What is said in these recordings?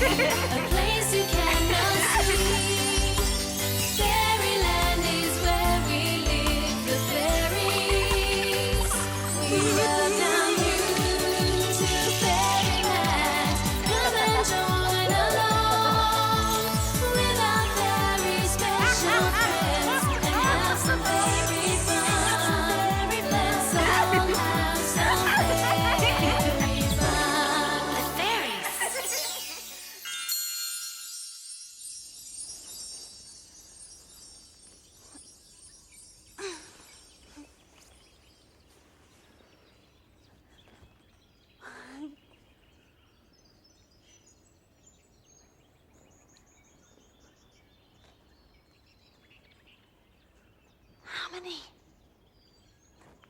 A place you cannot see. Fairyland is where we live, the fairies. We welcome you to fairyland. Come and join along with our very special friends and have some fairy fun. Let's all have some fairy fun. The fairies. Harmony.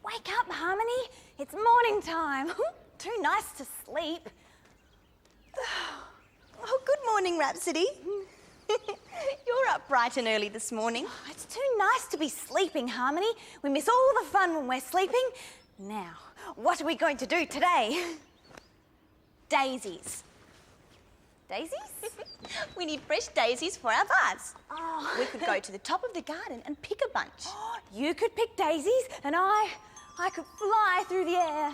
Wake up, Harmony. It's morning time. Too nice to sleep. Oh, good morning, Rhapsody. You're up bright and early this morning. It's too nice to be sleeping, Harmony. We miss all the fun when we're sleeping. Now, what are we going to do today? Daisies. Daisies? We need fresh daisies for our vase. Oh. We could go to the top of the garden and pick a bunch. You could pick daisies and I could fly through the air.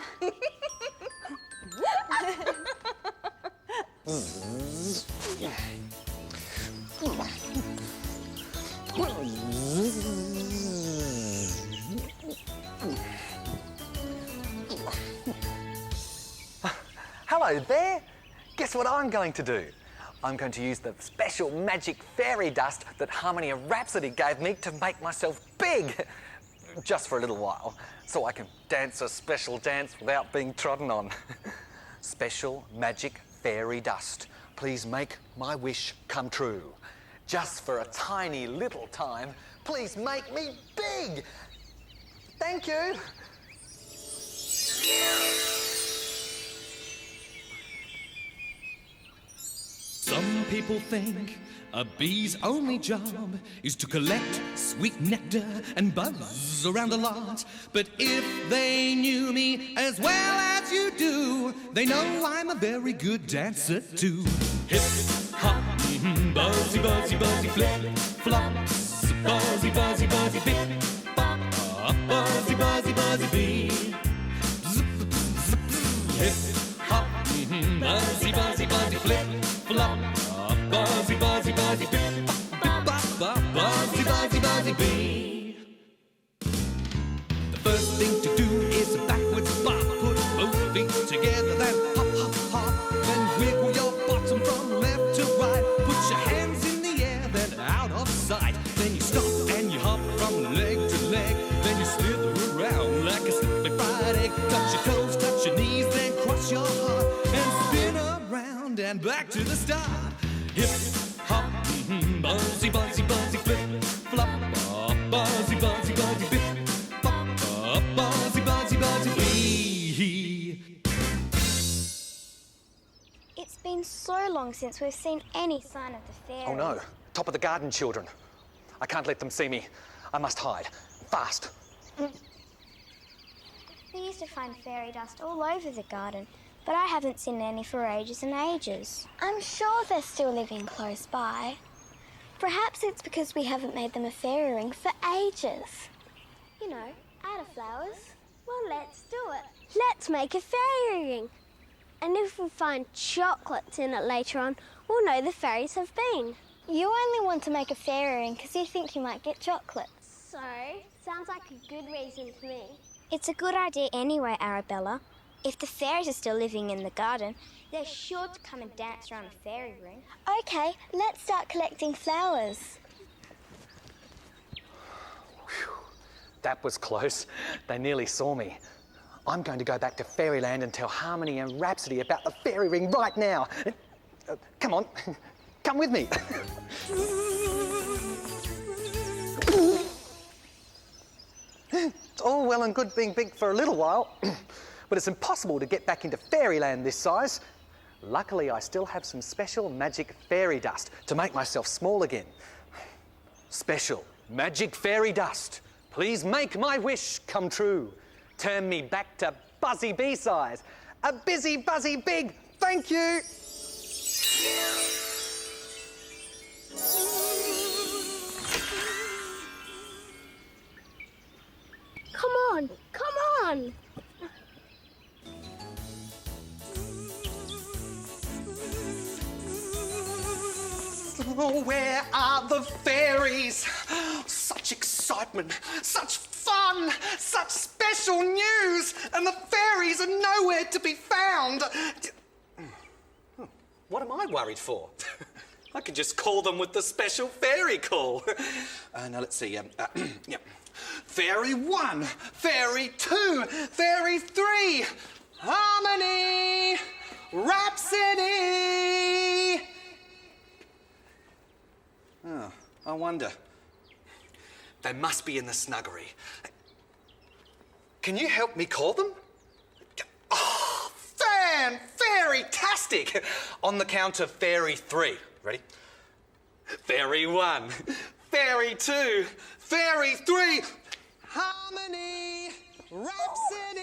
Hello there. Guess what I'm going to do? I'm going to use the special magic fairy dust that Harmony and Rhapsody gave me to make myself big. Just for a little while, so I can dance a special dance without being trodden on. Special magic fairy dust. Please make my wish come true. Just for a tiny little time, please make me big. Thank you. Some people think a bee's only job is to collect sweet nectar and buzz around a lot. But if they knew me as well as you do, they know I'm a very good dancer too. Hip, hop, buzzy, buzzy, buzzy, flip, flop, buzzy, buzzy, buzzy, bip, bop, buzzy, buzzy, buzzy, bee. Hip, hop, buzzy, buzzy, buzzy, flip, flop, buzzy, buzzy, buzzy, bip, bop, bop, buzzy, buzzy, buzzy, bee. The first thing to do is a backwards bop. Put both feet together, then hop, hop, hop. Then wiggle your bottom from left to right. Put your hands in the air, then out of sight. Then you stop and you hop from leg to leg. Then you slither around like a slippery fried egg. Touch your toes, touch your knees, then cross your heart and spin around and back to the start. Hip, hop, buzzy, buzzy, buzzy, flip, flop, buzzy, buzzy, buzzy, bip, bop, buzzy, buzzy, buzzy, bee. It's been so long since we've seen any sign of the fairies. Oh no, top of the garden, children. I can't let them see me. I must hide. Fast. We used to find fairy dust all over the garden, but I haven't seen any for ages and ages. I'm sure they're still living close by. Perhaps it's because we haven't made them a fairy ring for ages. You know, out of flowers. Well, let's do it. Let's make a fairy ring. And if we find chocolates in it later on, we'll know the fairies have been. You only want to make a fairy ring because you think you might get chocolates. So, sounds like a good reason to me. It's a good idea anyway, Arabella. If the fairies are still living in the garden, they're sure to come and dance around a fairy ring. OK, let's start collecting flowers. Whew. That was close. They nearly saw me. I'm going to go back to Fairyland and tell Harmony and Rhapsody about the fairy ring right now. Come on, come with me. It's all well and good being big for a little while, but it's impossible to get back into Fairyland this size. Luckily, I still have some special magic fairy dust to make myself small again. Special magic fairy dust. Please make my wish come true. Turn me back to Buzzy bee size. A busy, buzzy, big thank you. Oh, where are the fairies? Such excitement, such fun, such special news, and the fairies are nowhere to be found. What am I worried for? I could just call them with the special fairy call. Now let's see. Yeah. Fairy 1, Fairy 2, Fairy 3, Harmony, Rhapsody. Oh, I wonder. They must be in the snuggery. Can you help me call them? Oh, fairy-tastic! On the count of Fairy 3. Ready? Fairy 1, Fairy 2, Fairy 3, Harmony, Rhapsody.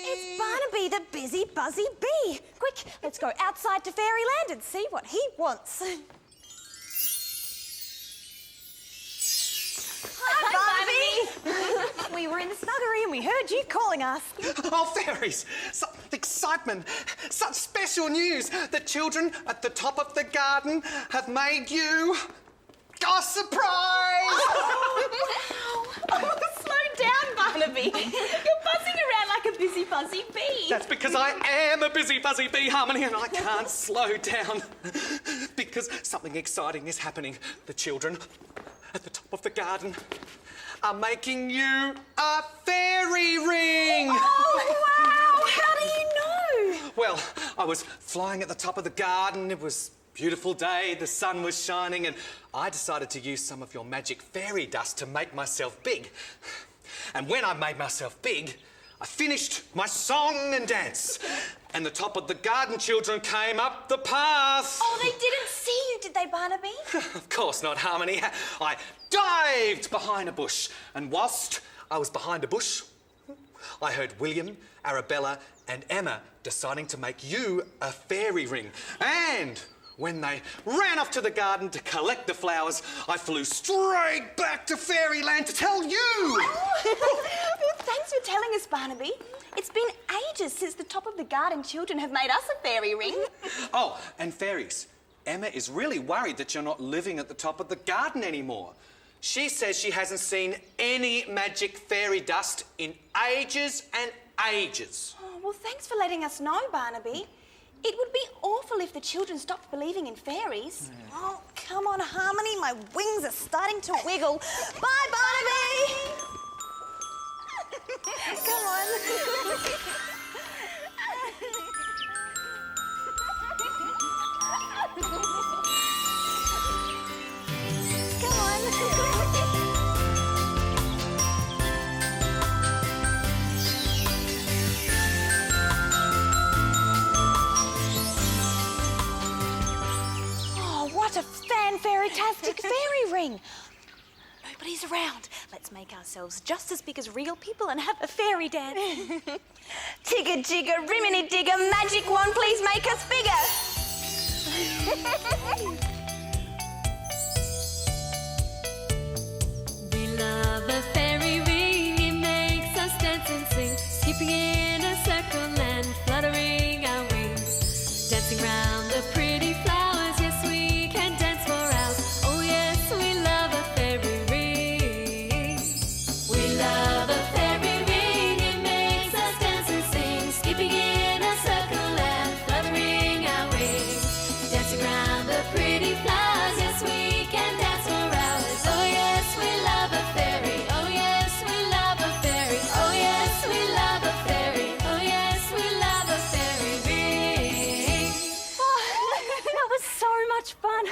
It's Barnaby, the busy, buzzy bee. Quick, let's go outside to Fairyland and see what he wants. Hi, Barnaby. We were in the snuggery and we heard you calling us. Oh, fairies! Such excitement! Such special news! The children at the top of the garden have made you a surprise! Oh, slow down, Barnaby. You're buzzing around like a busy, buzzy bee. That's because I am a busy, buzzy bee, Harmony, and I can't slow down because something exciting is happening. The children at the top of the garden are making you a fairy ring! Oh, wow! How do you know? Well, I was flying at the top of the garden. It was a beautiful day. The sun was shining, and I decided to use some of your magic fairy dust to make myself big. And when I made myself big, I finished my song and dance. And the top of the garden children came up the path. Oh, they didn't see you, did they, Barnaby? Of course not, Harmony. I dived behind a bush, and whilst I was behind a bush, I heard William, Arabella, and Emma deciding to make you a fairy ring. And when they ran off to the garden to collect the flowers, I flew straight back to Fairyland to tell you. Well, thanks for telling us, Barnaby. It's been ages since the top of the garden children have made us a fairy ring. Oh, and fairies, Emma is really worried that you're not living at the top of the garden anymore. She says she hasn't seen any magic fairy dust in ages and ages. Oh, well, thanks for letting us know, Barnaby. It would be awful if the children stopped believing in fairies. Oh, come on, Harmony. My wings are starting to wiggle. Bye, Barnaby! Come on. Come on. Oh, what a fan-fairy-tastic fairy ring! Nobody's around. Let's make ourselves just as big as real people and have a fairy dance. Tigger, jigger, rimini, digger, magic wand, please make us bigger. We love a fairy ring, it makes us dance and sing, skipping in a circle and fluttering our wings, dancing round the pretty flowers, yes we can dance for hours, oh yes we love a fairy ring. We love a fairy ring, it makes us dance and sing, skipping in a circle and fluttering our wings, dancing round the pretty flowers, yes we can dance for hours, oh yes we love a fairy, oh yes we love a fairy, oh yes we love a fairy, oh yes we love a fairy ring. That was so much fun.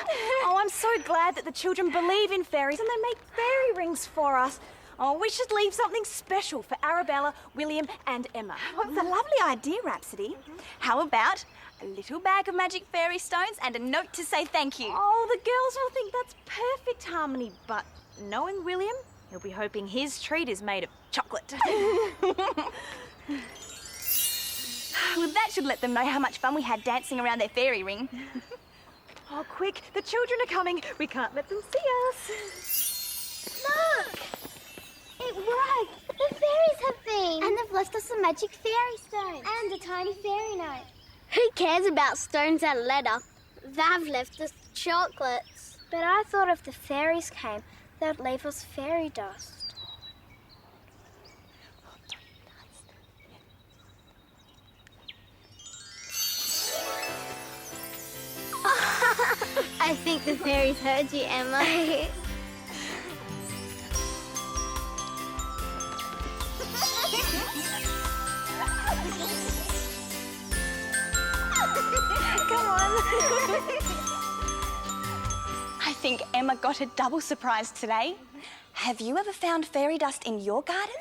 Oh, I'm so glad that the children believe in fairies and they make fairy rings for us. Oh, we should leave something special for Arabella, William and Emma. What's a lovely idea, Rhapsody? How about a little bag of magic fairy stones and a note to say thank you? Oh, the girls will think that's perfect, Harmony, but knowing William, he'll be hoping his treat is made of chocolate. Well, that should let them know how much fun we had dancing around their fairy ring. Oh, quick, the children are coming. We can't let them see us. Look! It worked! The fairies have been! And they've left us a magic fairy stone. And a tiny fairy note. Who cares about stones and letter? They've left us chocolates. But I thought if the fairies came, they'd leave us fairy dust. I think the fairies heard you, Emma. Come on. I think Emma got a double surprise today. Have you ever found fairy dust in your garden?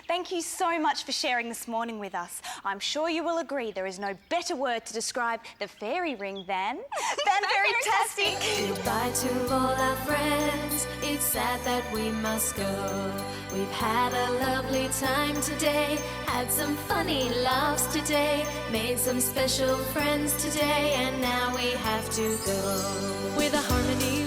Thank you so much for sharing this morning with us. I'm sure you will agree there is no better word to describe the fairy ring than fairy-tastic. Goodbye to all our friends. It's sad that we must go. We've had a lovely time today, had some funny laughs today, made some special friends today, and now we have to go. With a harmony